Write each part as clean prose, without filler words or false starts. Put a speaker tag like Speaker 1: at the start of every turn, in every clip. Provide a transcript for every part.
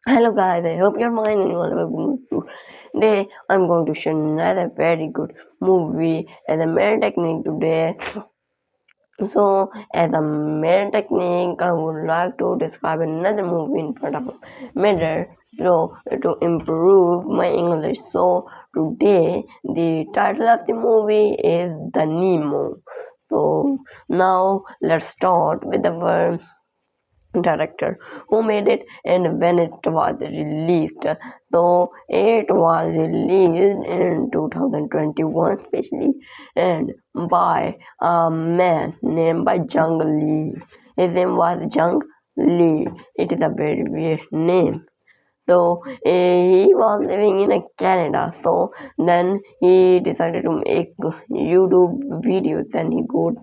Speaker 1: Hello guys, I hope you're fine and welcome to today. I'm going to share another very good movie as a main technique today. So, as a main technique, I would like to describe another movie in front of a mirror. So, to improve my English. So, today the title of the movie is The Nemo. So, now let's start with our director who made it and when it was released. So it was released in 2021 especially and by a man named by Jung Lee. His name was Jung Lee. It is a very weird name. So he was living in Canada. So then he decided to make YouTube videos and he got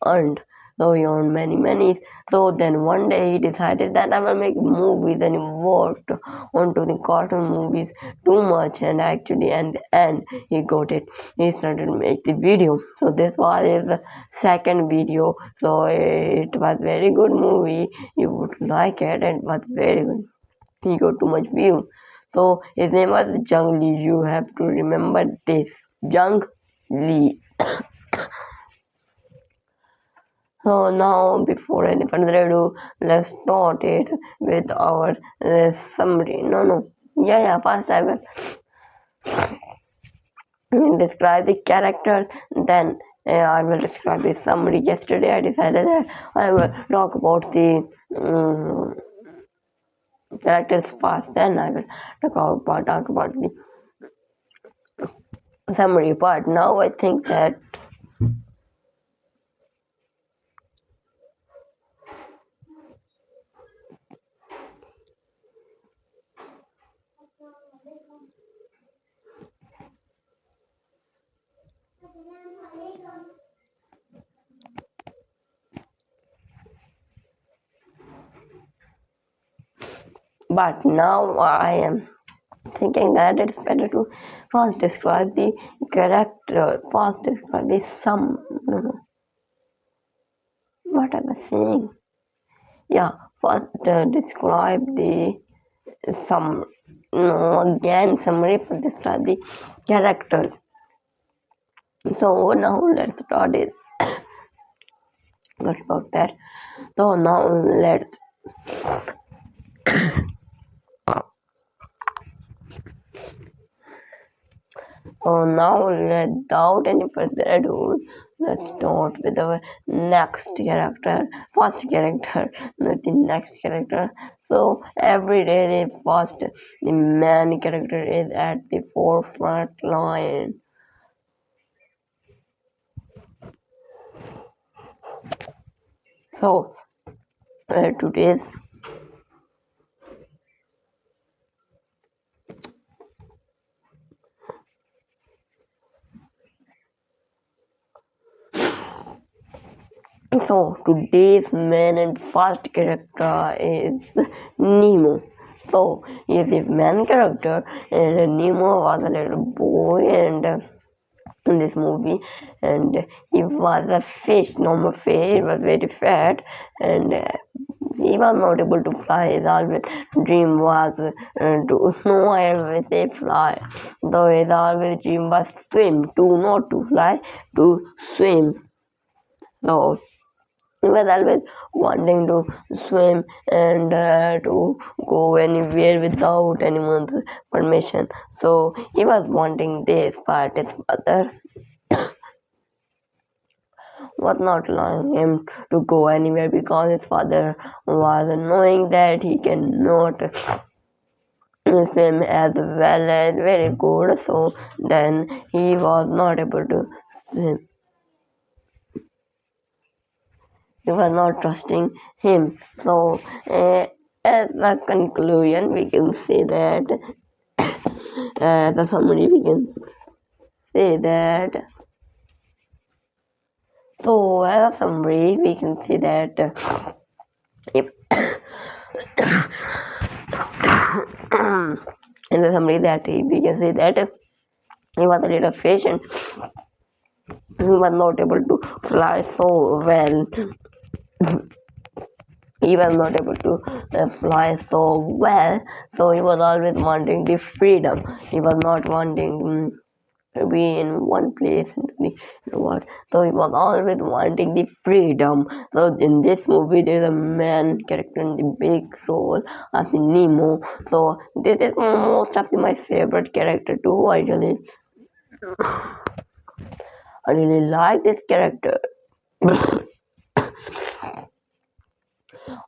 Speaker 1: earned. So he earned many. So then one day he decided that I will make movies and he worked onto the cartoon movies too much and actually and he got it. He started to make the video. So this was his second video. So it was very good movie. You would like it and it was very good. He got too much view. So his name was Jung Lee. You have to remember this. Jung Lee. So now before any further ado, let's start it with our summary. No. Yeah, first I will describe the characters, then I will describe the summary. Yesterday I decided that I will talk about the characters first, then I will talk about the summary part. Now I think that but now I am thinking that it's better to first describe the character, first describe the sum. No. What am I saying? Yeah, first describe the sum. No, again summary for describe the characters. So now let's start it. What about that? So now let's So now, without any further ado, let's start with our next character, first character, not the next character. So every day the main character is at the forefront line. So today's today's main and first character is Nemo. So he is the main character, and Nemo was a little boy and. In this movie, and he was a fish, normal fish. He was very fat, and he was not able to fly. His always dream was to know everything fly. Though his always dream was swim, to not to fly, to swim. So he was always wanting to swim and to go anywhere without anyone's permission. So he was wanting this, but his father was not allowing him to go anywhere because his father was knowing that he cannot swim as well as very good, so then he was not able to swim. He was not trusting him. So as a conclusion we can say that the summary we can say that so as a summary we can say that if in the summary that we can say that he was a little fish and he was not able to fly so well. he was not able to fly so well, so he was always wanting the freedom. He was not wanting to be in one place into the what. So he was always wanting the freedom. So in this movie, there's a man character in the big role as the Nemo. So this is most of my favorite character too. I really like this character.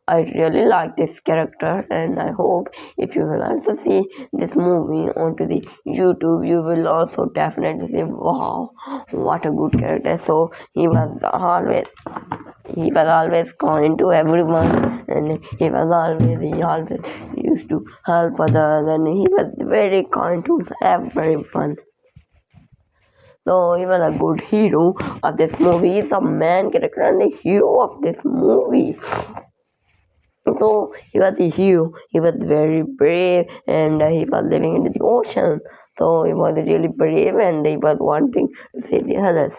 Speaker 1: I really like this character, and I hope if you will also see this movie onto the YouTube, you will also definitely say, "Wow, what a good character!" So he was always kind to everyone, and he always used to help others, and he was very kind to everyone. So he was a good hero of this movie. He's a main character and the hero of this movie. So he was a hero. He was very brave, and he was living in the ocean. So he was really brave, and he was wanting to save the others.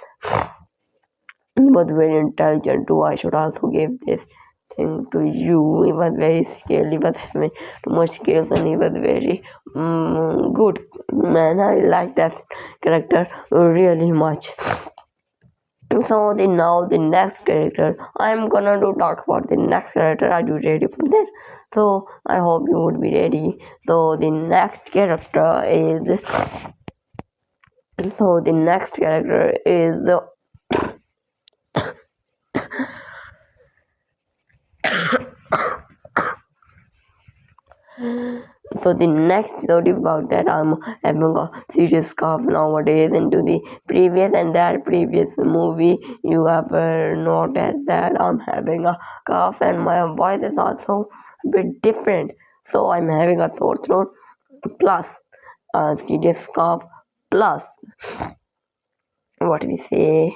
Speaker 1: He was very intelligent too. I should also give this thing to you. He was very skilled. He was having too much skills, and he was very good man. I like that character really much. So the next character, I'm gonna talk about the next character. Are you ready for that? So I hope you would be ready. So the next character is so the next story about that, I'm having a serious cough nowadays. Into the previous and that previous movie, you have noticed that I'm having a cough and my voice is also a bit different. So I'm having a sore throat plus a serious cough plus what we say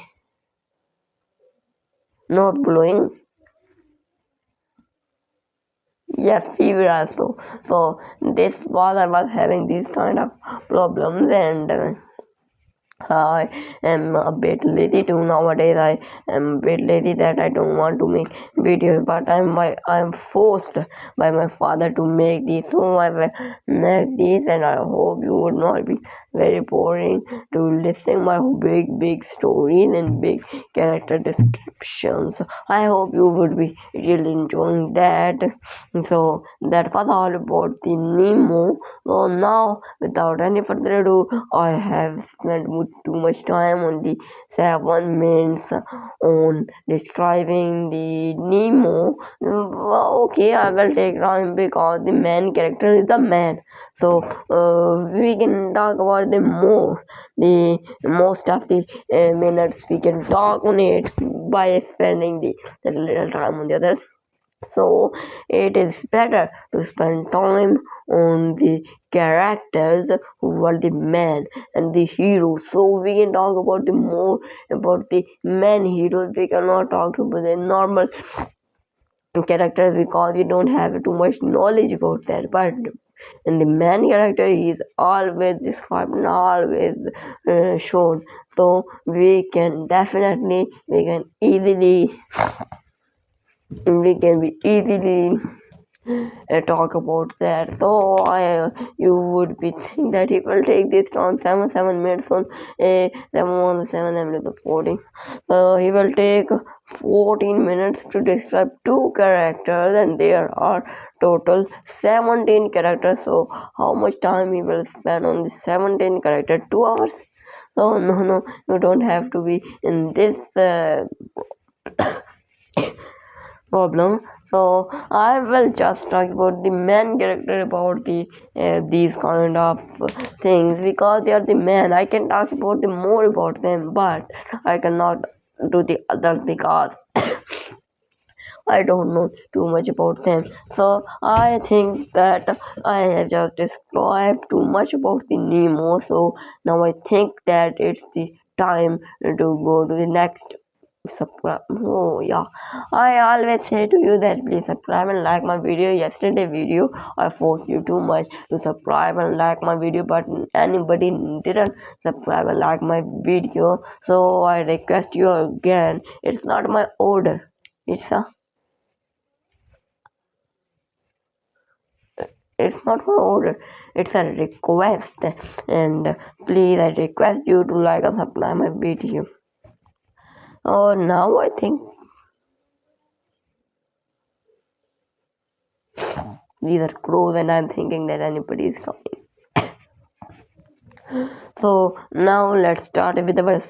Speaker 1: nose blowing. Yes, fever also. So this while I was having these kind of problems, and I am a bit lazy too nowadays. I am a bit lazy that I don't want to make videos, but I'm forced by my father to make these. So I will make these, and I hope you would not be very boring to listen my big stories and big character descriptions. I hope you would be really enjoying that. So that was all about the Nemo. So now, without any further ado, I have spent too much time on the 7 minutes on describing the Nemo. Okay, I will take time because the main character is the man. So we can talk about the most of the minutes we can talk on it by spending the little time on the other. So it is better to spend time on the characters who are the man and the hero. So we can talk about the more about the main heroes. We cannot talk about the normal characters because we don't have too much knowledge about that. But in the main character, he is always described and always shown. So we can easily talk about that. So you would be think that he will take this on 7 minutes on a 7 recording. He will take 14 minutes to describe two characters, and there are total 17 characters. So how much time he will spend on the 17 character? 2 hours. So no, you don't have to be in this problem. So I will just talk about the main character about these kind of things because they are the man. I can talk about the more about them, but I cannot do the others because I don't know too much about them. So I think that I have just described too much about the Nemo. So now I think that it's the time to go to the next subscribe. Oh yeah, I always say to you that please subscribe and like my video. Yesterday video I forced you too much to subscribe and like my video, but anybody didn't subscribe and like my video. So I request you again. It's not my order. It's a it's not my order, it's a request. And please, I request you to like and subscribe my video. Oh, now I think these are crows, and I'm thinking that anybody is coming. So now let's start with our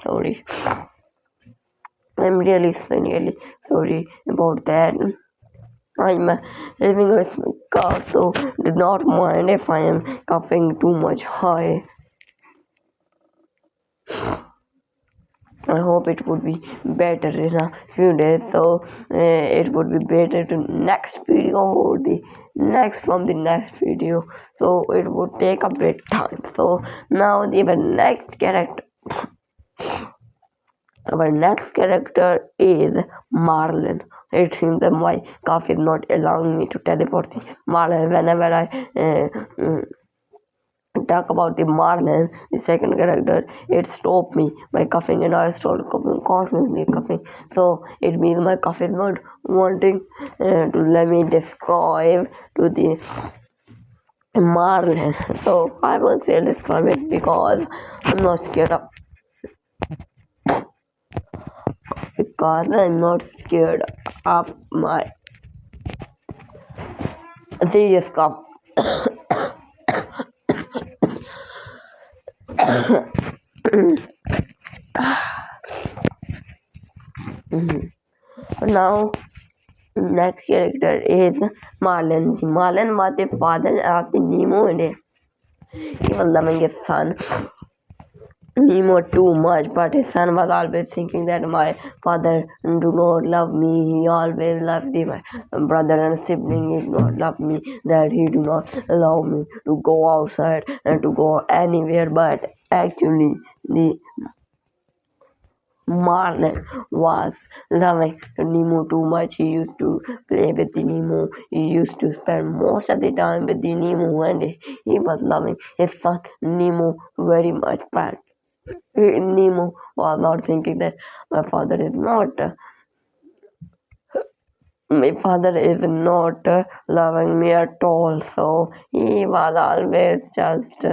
Speaker 1: sorry. I'm really sorry about that. I'm living with my car, so do not mind if I am coughing too much high. I hope it would be better in a few days, so it would be better to next video or the next from the next video, so it would take a bit time. So now our next character is Marlin. It seems that my cough is not allowing me to teleport the Marlin. Whenever I talk about the Marlin, the second character, it stopped me by coughing, and I started coughing, constantly coughing. So it means my cough is not wanting to let me describe to the Marlin. So I won't say describe it because I'm not scared of my serious cough. Now next character is Marlin. Marlin was the father of the Nemo, and he was loving his son Nemo too much, but his son was always thinking that my father do not love me. He always loved my brother and sibling. He do not love me. That he do not allow me to go outside and to go anywhere. But actually, the Marlin was loving Nemo too much. He used to play with the Nemo. He used to spend most of the time with the Nemo, and he was loving his son Nemo very much. But Nemo was not thinking that my father is not loving me at all. So he was always just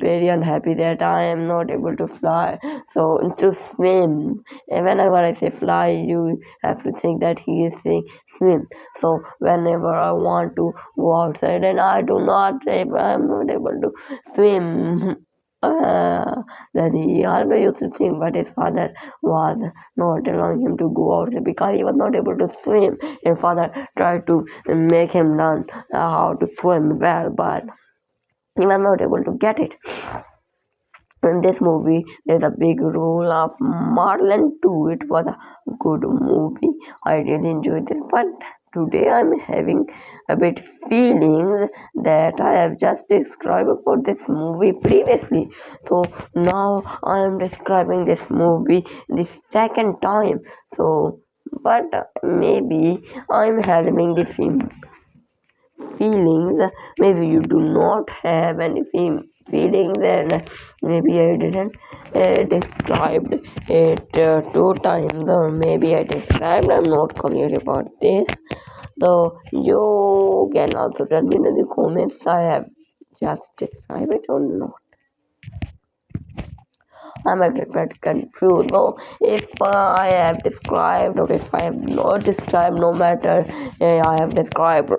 Speaker 1: very unhappy that I am not able to fly. So to swim, and whenever I say fly, you have to think that he is saying swim. So whenever I want to go outside and I am not able to swim. Then he always used to think, but his father was not allowing him to go out because he was not able to swim. His father tried to make him learn how to swim well, but he was not able to get it. In this movie, there's a big role of Marlon too. It was a good movie. I really enjoyed this, but today I'm having a bit feelings that I have just described about this movie previously. So now I am describing this movie the second time. So, but maybe I'm having the feelings. Maybe you do not have any feelings, and maybe I didn't described it 2 times, or maybe I described. I'm not clear about this. So you can also tell me in the comments I have just described it or not. I'm a little bit confused. So if I have described or if I have not described, no matter I have described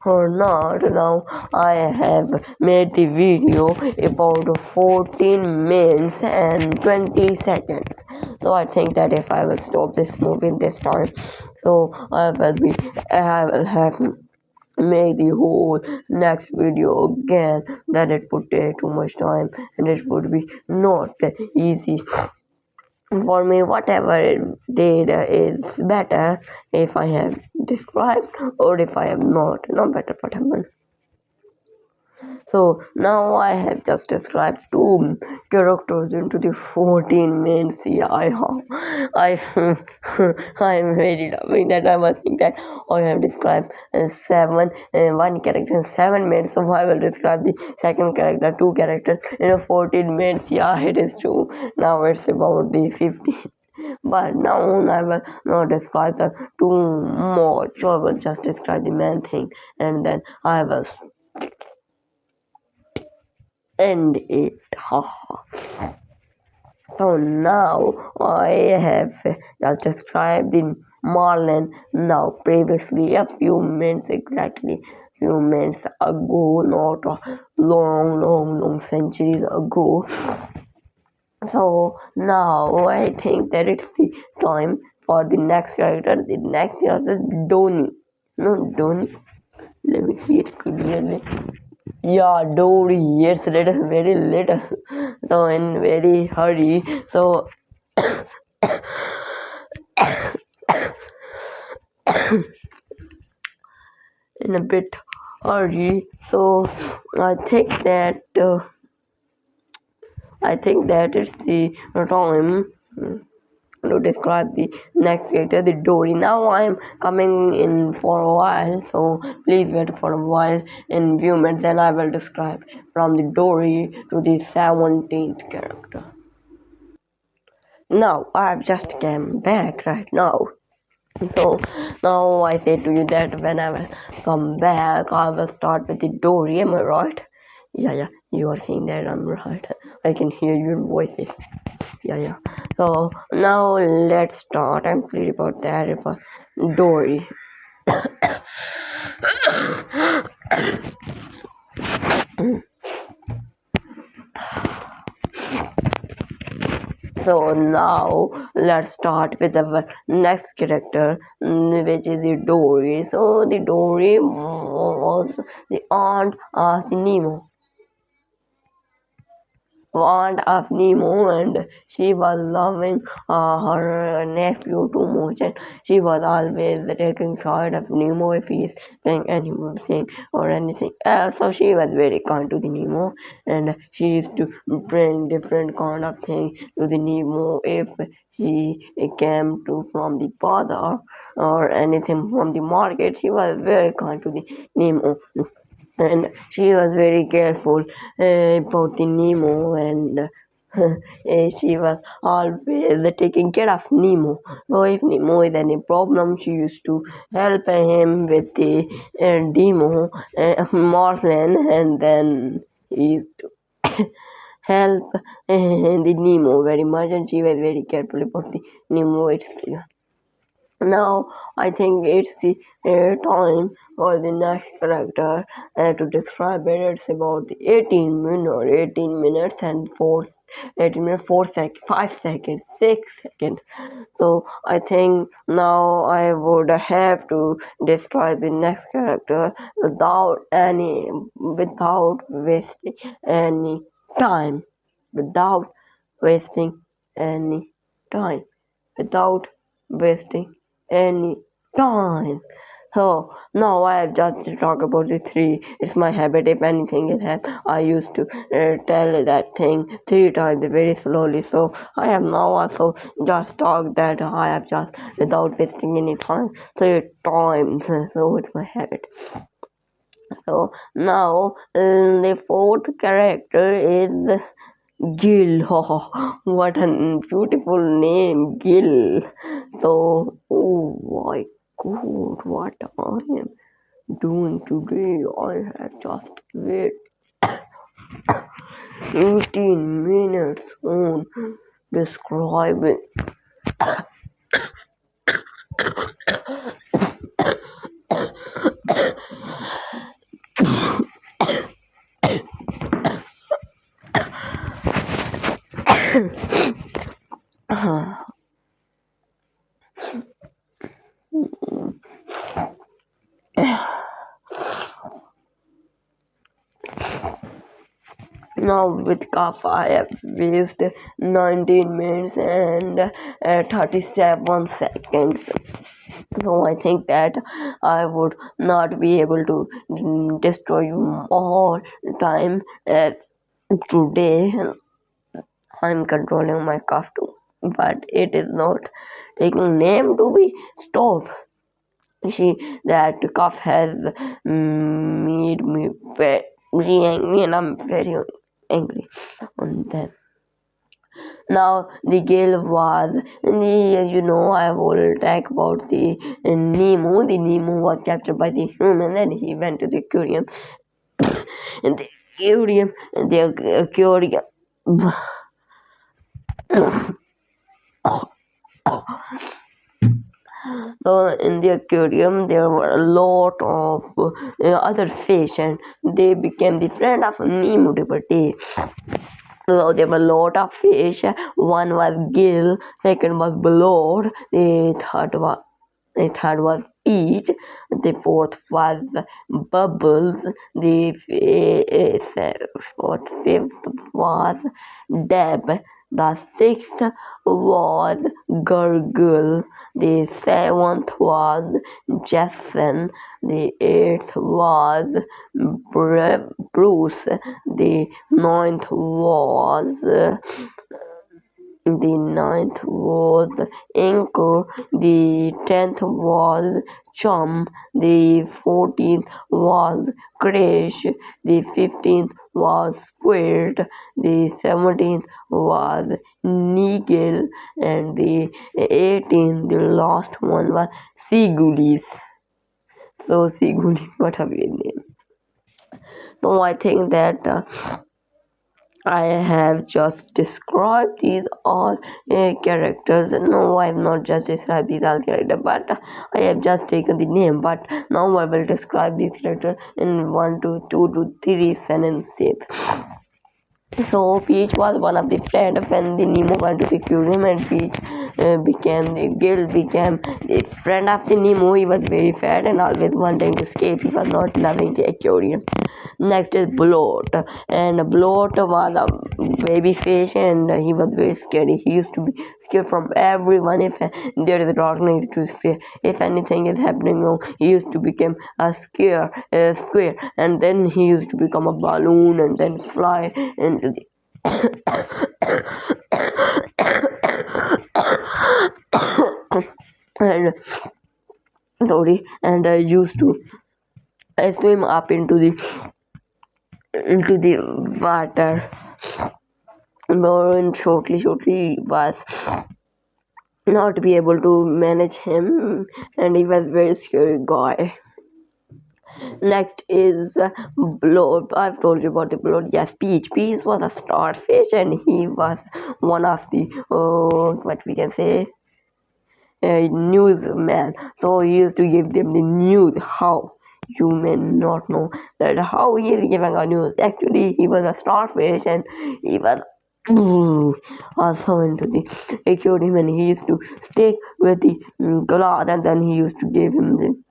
Speaker 1: or not, now I have made the video about 14 minutes and 20 seconds. So I think that if I will stop this movie this time, so I will have make the whole next video again, then it would take too much time and it would be not easy for me. Whatever it did is better if I have described or if I have not, no better what happened. So now I have just described two characters into the 14 minutes. Yeah, I I am very loving that. I must think that I have described one character in 7 minutes. So I will describe the second character, two characters in a 14 minutes. Yeah, it is true. Now it's about the 15. But now I will not describe the too much. I will just describe the main thing, and then I will end it. So now I have just described the Marlin. Now previously a few minutes exactly few minutes ago, not a long centuries ago. So now I think that it's the time for the next character. The next character is Donnie. No, Donnie. Let me see it clearly. Yeah, Dory. Yes, little, very little. So in very hurry. So in a bit hurry. So I think that it's the time to describe the next character, the Dory. Now I am coming in for a while, so please wait for a while. In few minutes, then I will describe from the Dory to the 17th character. Now I have just came back right now. So now I say to you that when I will come back, I will start with the Dory. Am I right? Yeah, you are saying that I'm right. I can hear your voices. Yeah. So now let's start. I'm clear about that. For Dory. So now let's start with our next character, which is the Dory. So the Dory was the aunt of Nemo. Fond of Nemo, and she was loving her nephew too much, and she was always taking side of Nemo if he's saying anything or anything else. So she was very kind to the Nemo, and she used to bring different kind of things to the Nemo if she came to from the bazaar or anything from the market. She was very kind to the Nemo, and she was very careful about the Nemo, and she was always taking care of Nemo. So if Nemo is any problem, she used to help him with the Nemo Marlin, and then he used to help the Nemo very much, and she was very careful about the Nemo. It's clear. Now I think it's the time for the next character to describe it. It's about the 18 minutes and 18 minutes 5 seconds, 6 seconds. So I think now I would have to describe the next character without wasting any time, without wasting any time, without wasting any time. So now I have just to talk about the three. It's my habit. If anything is happened, I used to tell that thing 3 times very slowly. So I have now also just talked that I have just without wasting any time 3 times. So it's my habit. So now the fourth character is Gil. What a beautiful name, Gil. So, oh my god, what I am doing today? I have just wait 18 minutes on describing. Now with Kappa I have wasted 19 minutes and 37 seconds. So I think that I would not be able to destroy you all the time. Today I'm controlling my cough too, but it is not taking name to be stopped. See that cough has made me very angry, and I'm very angry on them. Now the Gale was I will talk about the Nemo. The Nemo was captured by the human and he went to the aquarium. And the aquarium in the aquarium there were a lot of other fish, and they became the friend of Nemo Liberty. So there were a lot of fish. One was gill, second was blood, the third was peach, the fourth was bubbles, the fifth was deb, the sixth was gurgle, the seventh was Jason, the eighth was Bruce, the ninth was Anchor, the 10th was Chum, the 14th was Crash, the 15th was Squirt, the 17th was Nigel, and the 18th, the last one was Sigulis. So Siguli, what a weird name. So I think that I have just described these all characters. No, I have not just described these all characters, but I have just taken the name. But now I will describe these characters in 1 to 2 to 3 sentences. So Peach was one of the friends when the Nemo went to the aquarium, and Peach Gil became the friend of the Nemo. He was very fat and always wanting to escape. He was not loving the aquarium. Next is Bloat, and Bloat was a baby fish, and he was very scary. He used to be scared from everyone. If there is darkness, to fear. If anything is happening wrong, he used to become a square, and then he used to become a balloon and then fly into the and used to swim up into the water. More shortly was not be able to manage him, and he was very scary guy. Next is Blood. I've told you about the Blood. Yes, Peach. Peach was a starfish, and he was one of the what we can say newsman. So he used to give them the news. How? You may not know that how he is giving a news. Actually, he was a starfish, and he was also into the aquarium, and he used to stick with the cloth, and then he used to give him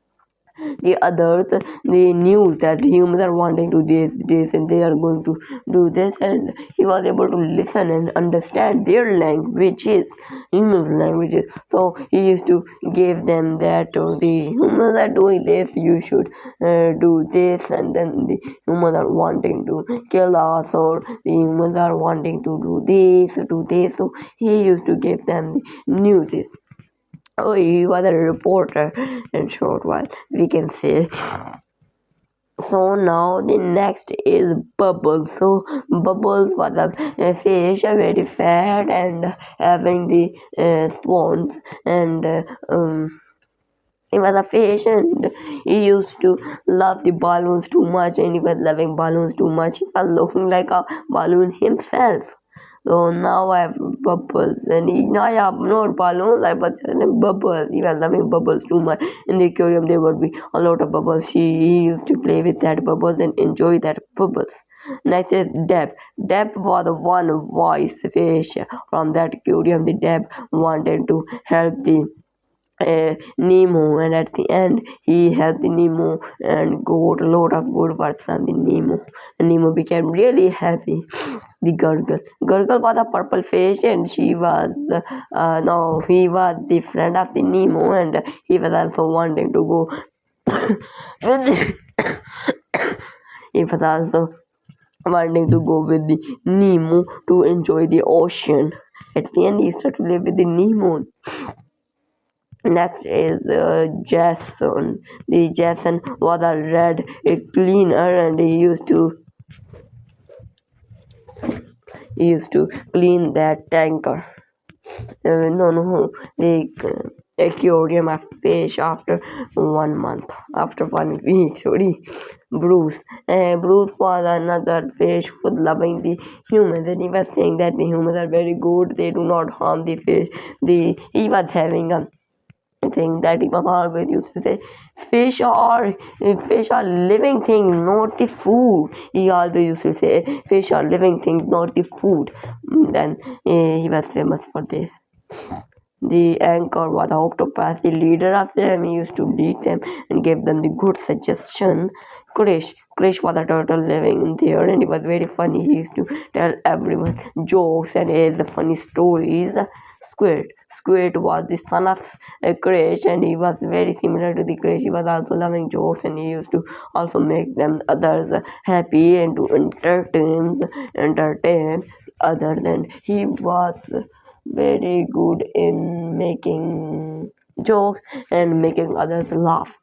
Speaker 1: the others the news that humans are wanting to this and they are going to do this, and he was able to listen and understand their languages, humans languages. So he used to give them that the humans are doing this, you should do this, and then the humans are wanting to kill us, or the humans are wanting to do this. So he used to give them the news. Oh, he was a reporter in short while, we can say. So now the next is Bubbles. So Bubbles was a fish, very fat and having the swans, and he was a fish, and he used to love the balloons too much, and he was loving balloons too much. He was looking like a balloon himself. So now I have Bubbles, and I have not balloons, I was Bubbles. He was loving Bubbles too much. In the aquarium there would be a lot of bubbles. He used to play with that bubbles and enjoy that bubbles. Next is Deb. Deb was one voice fish from that aquarium. The Deb wanted to help the Nemo, and at the end he helped the Nemo and got a lot of good words from the Nemo. And Nemo became really happy. The Gurgle was a purple fish, and she was no, he was the friend of the Nemo, and he was also wanting to go with the, he was also wanting to go with the Nemo to enjoy the ocean. At the end, he started to live with the Nemo. Next is Jason. The Jason was a red cleaner, and he used to clean that tanker. No, the aquarium of fish after 1 month, after 1 week. Sorry, Bruce. Bruce was another fish who was loving the humans, and he was saying that the humans are very good. They do not harm the fish. He was having a thing that he was always used to say, fish are living things, not the food. He always used to say fish are living things, not the food. Then he was famous for this. The anchor was the octopus, the leader of them. He used to lead them and give them the good suggestion. Krish was a turtle living in there, and he was very funny. He used to tell everyone jokes and the funny stories. Squid was the son of Krish, and he was very similar to the Krish. He was also loving jokes, and he used to also make them others happy and to entertain others. And he was very good in making jokes and making others laugh.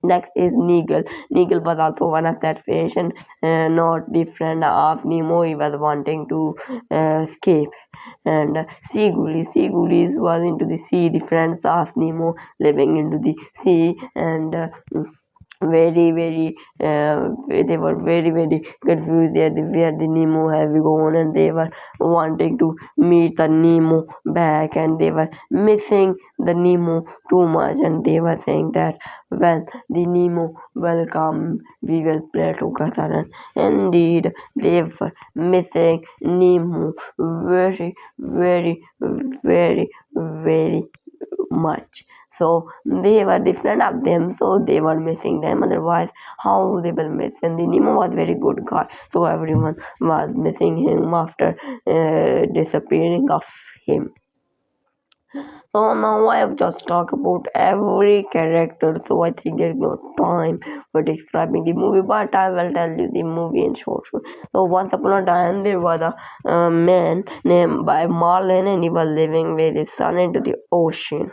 Speaker 1: Next is Nigel. Nigel was also one of that fish, and not the friend of Nemo. He was wanting to escape. And Sea was into the sea, the friends of Nemo living into the sea, and very they were very confused there where the Nemo have gone, and they were wanting to meet the Nemo back, and they were missing the Nemo too much, and they were saying that when the Nemo will come we will play together. And indeed they were missing Nemo very much. So they were different of them, so they were missing them. Otherwise, how they will miss? And the Nemo was very good guy, so everyone was missing him after disappearing of him. So now I have just talked about every character, so I think there's no time for describing the movie, but I will tell you the movie in short. So once upon a time there was a man named by Marlin, and he was living with his son into the ocean.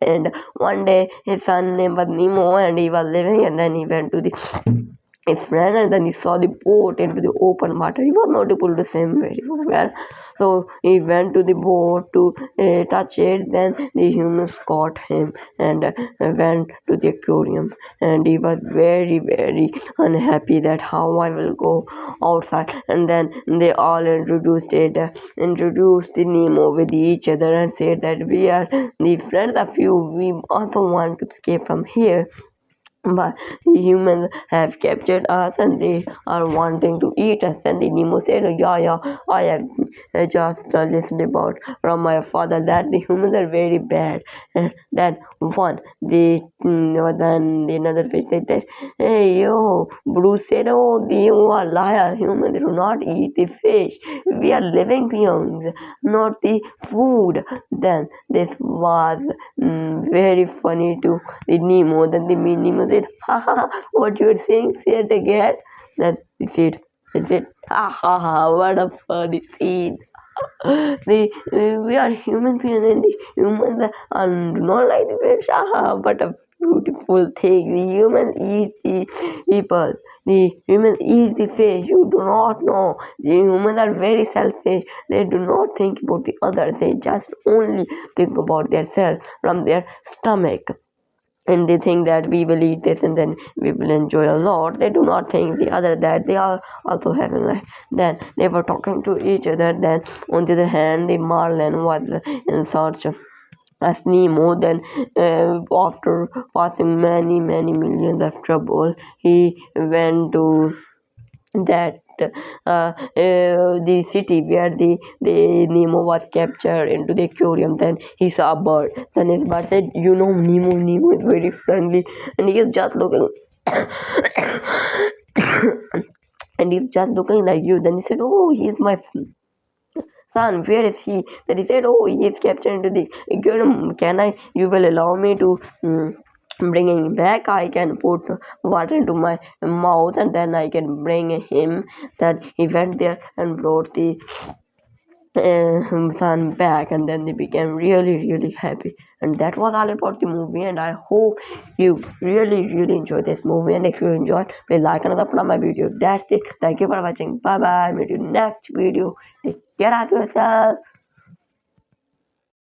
Speaker 1: And one day his son name was Nemo, and he was living, and then he went to his friend, and then he saw the boat into the open water. He was not able to swim very well, so he went to the boat to touch it. Then the humans caught him and went to the aquarium, and he was very unhappy that how I will go outside. And then they all introduced the Nemo with each other, and said that we are the friends of you, we also want to escape from here, but the humans have captured us, and they are wanting to eat us. And the Nemo said, yeah, I have just listened about from my father that the humans are very bad. And then then the another fish said that, hey, yo, Bruce said, oh, you are liar, humans do not eat the fish, we are living beings, not the food. Then this was very funny to the Nemo. Then the Nemo said, ha, what you are saying, say it again. Then he said, ha, what a funny scene. We are human beings, and the humans do not like the fish. What a beautiful thing. The humans eat the people. The humans eat the fish. You do not know. The humans are very selfish. They do not think about the others. They just only think about themselves from their stomach. And they think that we will eat this and then we will enjoy a lot. They do not think the other that they are also having life. Then they were talking to each other. Then on the other hand, the Marlin was in search as Nemo. Then after passing many millions of trouble, he went to that the city where the Nemo was captured into the aquarium. Then he saw a bird. Then his bird said, Nemo is very friendly, and he is just looking and he's just looking like you. Then he said, oh, he's my son, where is he? Then he said, oh, he is captured into the aquarium. Can I, you will allow me to bring him back? I can put water into my mouth and then I can bring him. Then he went there and brought the son back, and then they became really happy. And that was all about the movie, and I hope you really enjoy this movie. And if you enjoyed, please like and subscribe my video. That's it. Thank you for watching. Bye bye. Meet you next video. Take care of yourself.